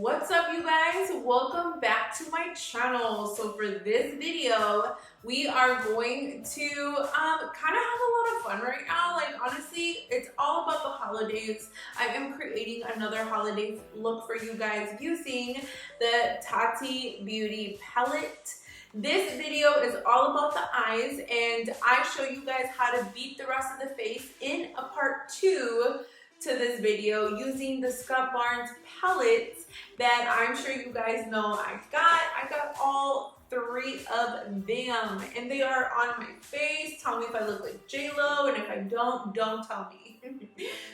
What's up, you guys? Welcome back to my channel. So for this video, we are going to kind of have a lot of fun right now. Like, honestly, it's all about the holidays. I am creating another holiday look for you guys using the TATI Beauty Palette. This video is all about the eyes, and I show you guys how to beat the rest of the face in a part 2 to this video using the Scott Barnes palettes that I'm sure you guys know I got all 3 of them, and they are on my face. Tell me if I look like J-Lo, and if I don't tell me.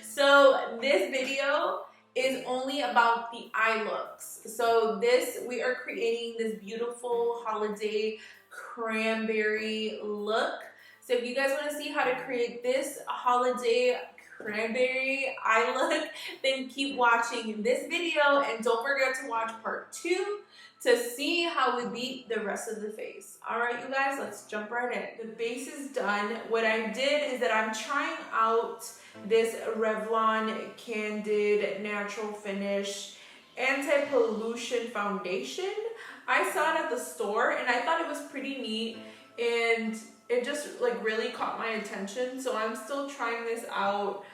So this video is only about the eye looks. So we are creating this beautiful holiday cranberry look. So if you guys want to see how to create this holiday cranberry eye look, then keep watching this video, and don't forget to watch part 2 to see how we beat the rest of the face. All right, you guys, let's jump right in. The base is done. What I did is that I'm trying out this Revlon Candid Natural Finish Anti-Pollution Foundation. I saw it at the store and I thought it was pretty neat, and it just like really caught my attention. So I'm still trying this out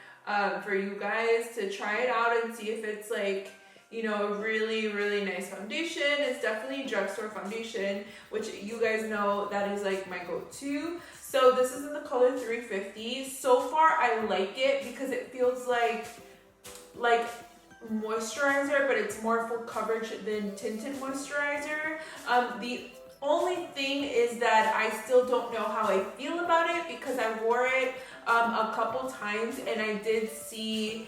for you guys to try it out and see if it's like, you know, a really nice foundation. It's definitely drugstore foundation, which you guys know that is like my go-to. So this is in the color 350. So far I like it because it feels like moisturizer, but it's more full coverage than tinted moisturizer. The only thing is that I still don't know how I feel about it because I wore it a couple times and I did see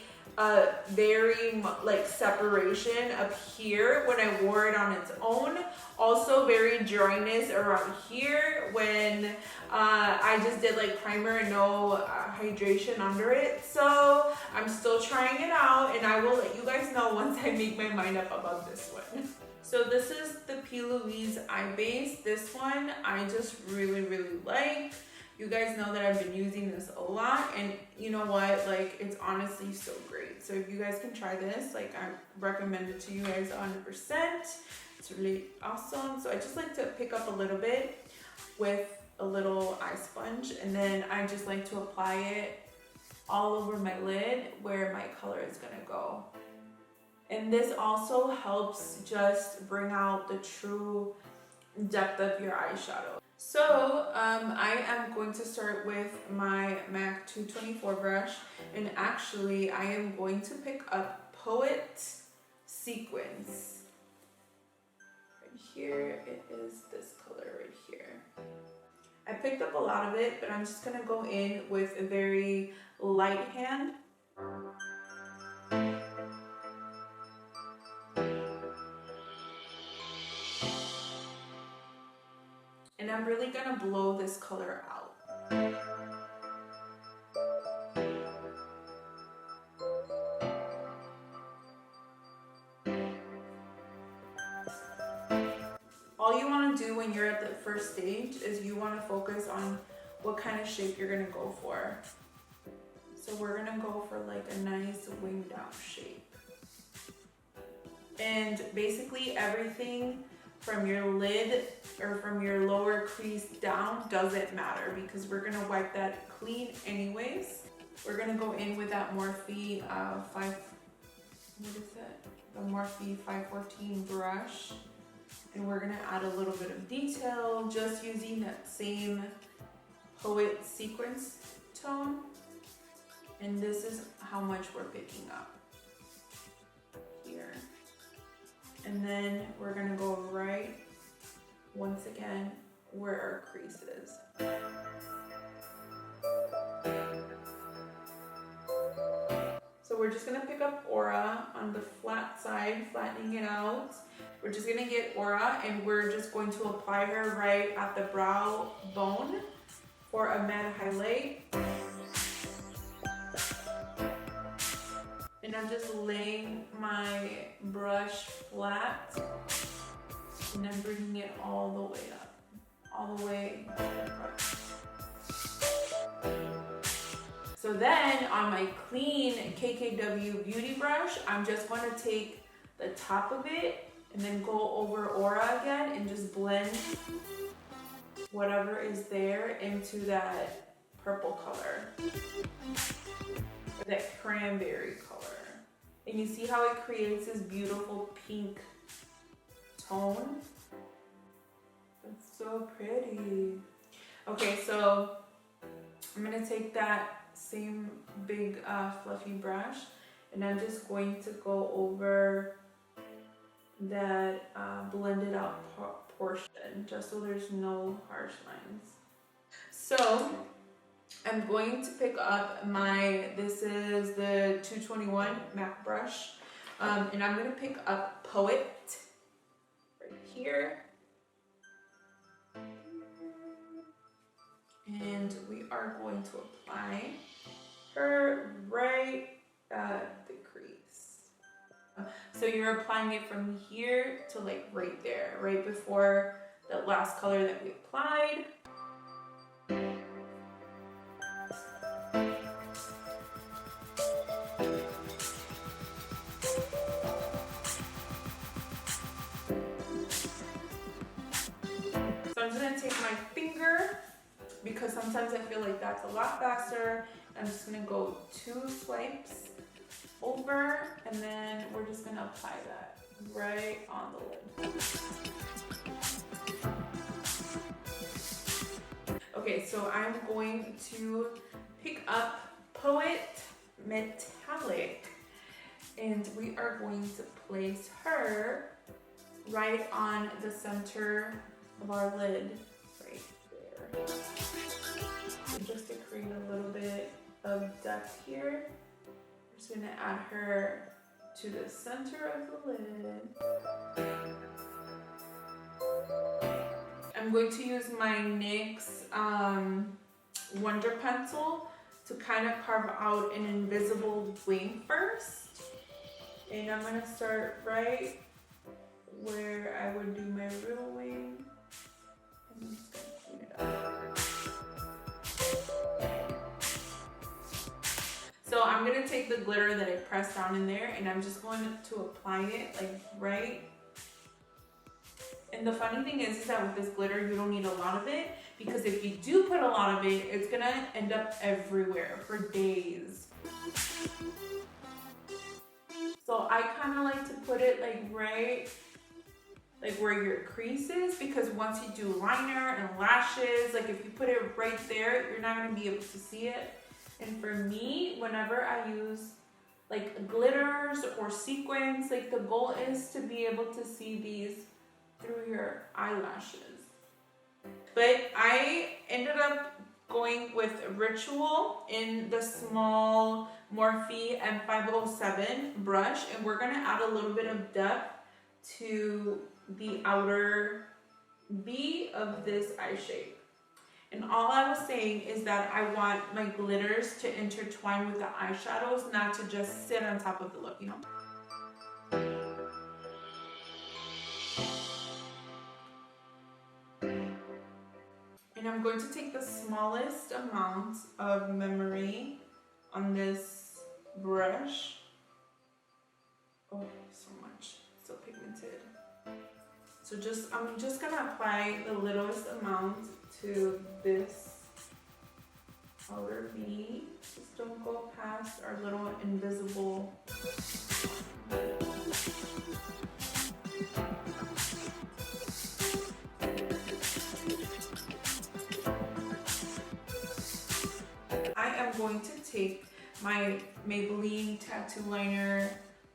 very like separation up here when I wore it on its own. Also very dryness around here when I just did like primer and no hydration under it. So I'm still trying it out, and I will let you guys know once I make my mind up about this one. So this is the P. Louise eye base. This one I just really like. You guys know that I've been using this a lot, and you know what, like, it's honestly so great. So if you guys can try this, like, I recommend it to you guys 100%. It's really awesome. So I just like to pick up a little bit with a little eye sponge, and then I just like to apply it all over my lid where my color is gonna go. And this also helps just bring out the true depth of your eyeshadow. So I am going to start with my MAC 224 brush, and actually I am going to pick up Poet Sequins. Right here, it is this color right here. I picked up a lot of it, but I'm just gonna go in with a very light hand. And I'm really gonna blow this color out. All you wanna do when you're at the first stage is you wanna focus on what kind of shape you're gonna go for. So we're gonna go for like a nice winged out shape. And basically everything from your lid or from your lower crease down doesn't matter because we're gonna wipe that clean anyways. We're gonna go in with that Morphe the Morphe 514 brush, and we're gonna add a little bit of detail just using that same Poet Sequence tone. And this is how much we're picking up here. And then we're gonna go right, once again, where our crease is. So we're just gonna pick up Aura on the flat side, flattening it out. We're just gonna get Aura, and we're just going to apply her right at the brow bone for a matte highlight. And I'm just laying my brush flat, and I'm bringing it all the way up, all the way up. So then on my clean KKW Beauty brush, I'm just going to take the top of it and then go over aura again and just blend whatever is there into that purple color, that cranberry color. And you see how it creates this beautiful pink tone? It's so pretty. Okay, so I'm gonna take that same big fluffy brush and I'm just going to go over that blended out portion just so there's no harsh lines. So I'm going to pick up this is the 221 MAC brush, and I'm gonna pick up Poet right here. And we are going to apply her right at the crease. So you're applying it from here to like right there, right before the last color that we applied. So I'm just gonna take my finger, because sometimes I feel like that's a lot faster. I'm just gonna go 2 swipes over, and then we're just gonna apply that right on the lid. Okay, so I'm going to pick up Poet Metallic, and we are going to place her right on the center of our lid, right there. And just to create a little bit of depth here, I'm just gonna add her to the center of the lid. I'm going to use my NYX Wonder Pencil to kind of carve out an invisible wing first. And I'm gonna start right where I would do my real wing. And I'm just gonna clean it up. So I'm gonna take the glitter that I pressed down in there and I'm just going to apply it like right. And the funny thing is that with this glitter, you don't need a lot of it, because if you do put a lot of it, it's gonna end up everywhere for days. So I kind of like to put it like right, like where your crease is, because once you do liner and lashes, like if you put it right there, you're not gonna be able to see it. And for me, whenever I use like glitters or sequins, like the goal is to be able to see these through your eyelashes. But I ended up going with Ritual in the small Morphe M507 brush, and we're gonna add a little bit of depth to the outer V of this eye shape. And all I was saying is that I want my glitters to intertwine with the eyeshadows, not to just sit on top of the look, you know? And I'm going to take the smallest amount of memory on this brush. Oh, so much, so pigmented. So I'm just gonna apply the littlest amount to this outer V. Just don't go past our little invisible. I am going to take my Maybelline Tattoo Liner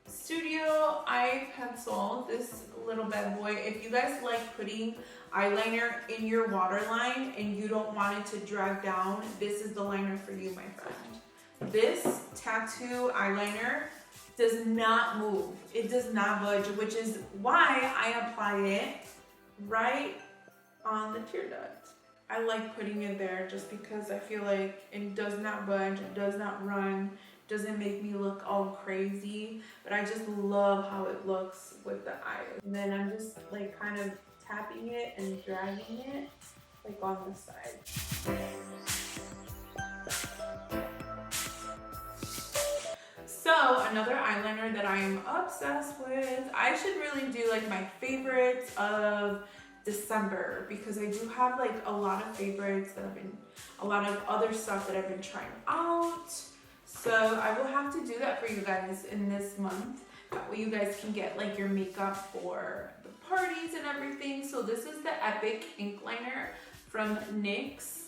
Studio Eye Pencil, this little bad boy. If you guys like putting eyeliner in your waterline and you don't want it to drag down, this is the liner for you, my friend. This tattoo eyeliner does not move. It does not budge, which is why I apply it right on the tear duct. I like putting it there just because I feel like it does not budge, it does not run, doesn't make me look all crazy, but I just love how it looks with the eyes. And then I'm just like kind of tapping it and dragging it like on the side. So another eyeliner that I am obsessed with. I should really do like my favorites of December, because I do have like a lot of favorites that a lot of other stuff that I've been trying out. So I will have to do that for you guys in this month. That way you guys can get like your makeup for the parties and everything. So this is the Epic Ink Liner from NYX.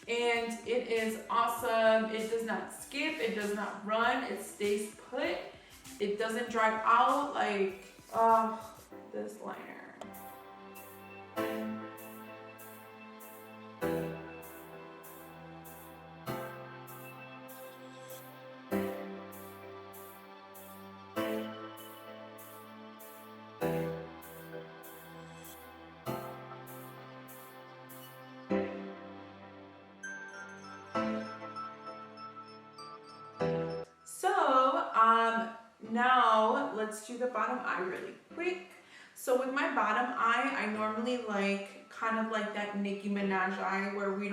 And it is awesome. It does not skip, it does not run, it stays put. It doesn't dry out. Like, oh, this liner. Now let's do the bottom eye really quick. So with my bottom eye, I normally like kind of like that Nicki Minaj eye where we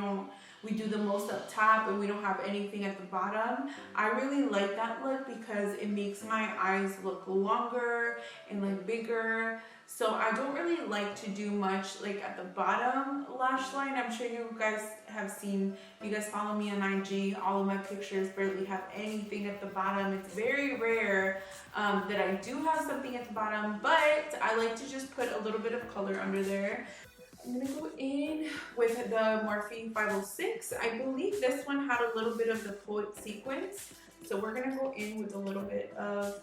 do the most up top and we don't have anything at the bottom. I really like that look because it makes my eyes look longer and like bigger. So I don't really like to do much like at the bottom lash line. I'm sure you guys have seen, if you guys follow me on IG, all of my pictures barely have anything at the bottom. It's very rare that I do have something at the bottom, but I like to just put a little bit of color under there. I'm gonna go in with the Morphe 506. I believe this one had a little bit of the Poet sequence. So we're gonna go in with a little bit of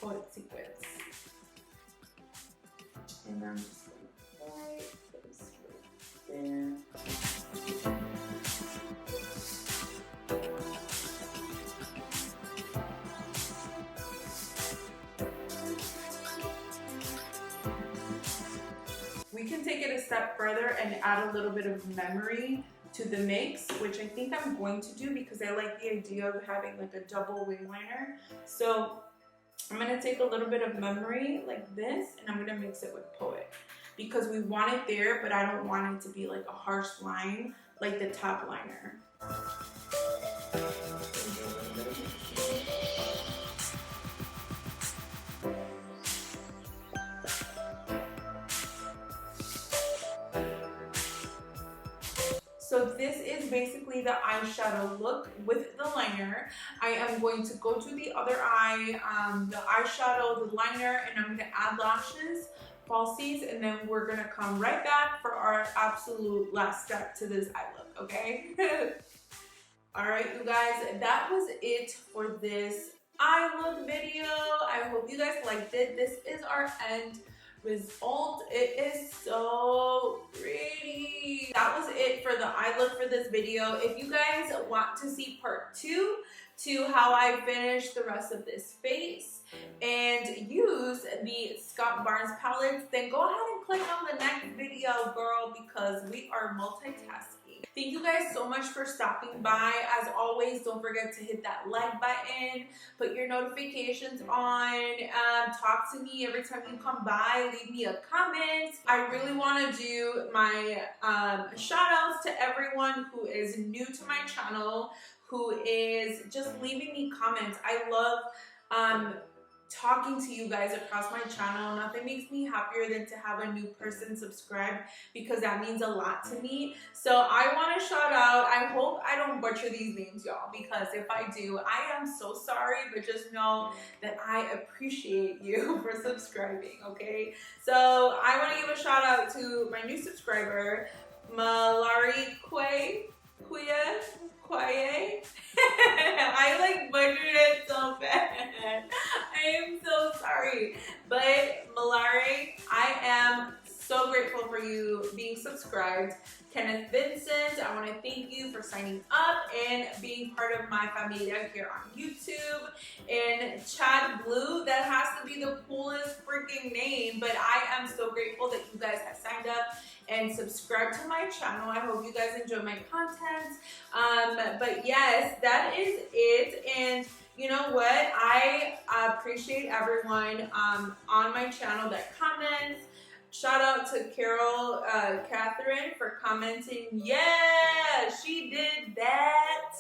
Poet sequence. And I'm just gonna put this right there. We can take it a step further and add a little bit of memory to the mix, which I think I'm going to do because I like the idea of having like a double wing liner. So I'm gonna take a little bit of memory like this and I'm gonna mix it with Poet because we want it there, but I don't want it to be like a harsh line like the top liner. So this is basically the eyeshadow look with the liner. I am going to go to the other eye, the eyeshadow, the liner, and I'm gonna add lashes, falsies, and then we're gonna come right back for our absolute last step to this eye look, okay? All right, you guys, that was it for this eye look video. I hope you guys liked it. This is our end result. It is so pretty. That was it for the eye look for this video. If you guys want to see part 2 to how I finish the rest of this face and use the Scott Barnes palettes, then go ahead and click on the next video, girl, because we are multitasking. Thank you guys so much for stopping by. As always, don't forget to hit that like button, put your notifications on, talk to me every time you come by, leave me a comment. I really want to do my shout outs to everyone who is new to my channel, who is just leaving me comments. I love talking to you guys across my channel. Nothing makes me happier than to have a new person subscribe because that means a lot to me. So I want to shout out, I hope I don't butcher these names, y'all, because if I do, I am so sorry, but just know that I appreciate you for subscribing, okay? So I want to give a shout out to my new subscriber, Malari Quay. I like butchered it so bad. I am so sorry. But Malari, I am so grateful for you being subscribed. Kenneth Vincent, I want to thank you for signing up and being part of my familia here on YouTube. And Chad Blue, that has to be the coolest freaking name, but I am so grateful that you guys have signed up and subscribe to my channel. I hope you guys enjoy my content. But yes, that is it. And you know what? I appreciate everyone on my channel that comments. Shout out to Carol Catherine for commenting. Yeah, she did that.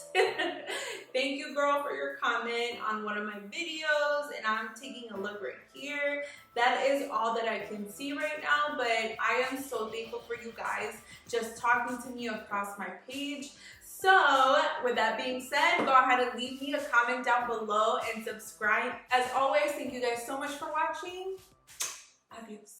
thank you, girl, for your comment on one of my videos. And I'm taking a look right here. That is all that I can see right now, but I am so thankful for you guys just talking to me across my page. So with that being said, go ahead and leave me a comment down below and subscribe. As always, thank you guys so much for watching. Adios.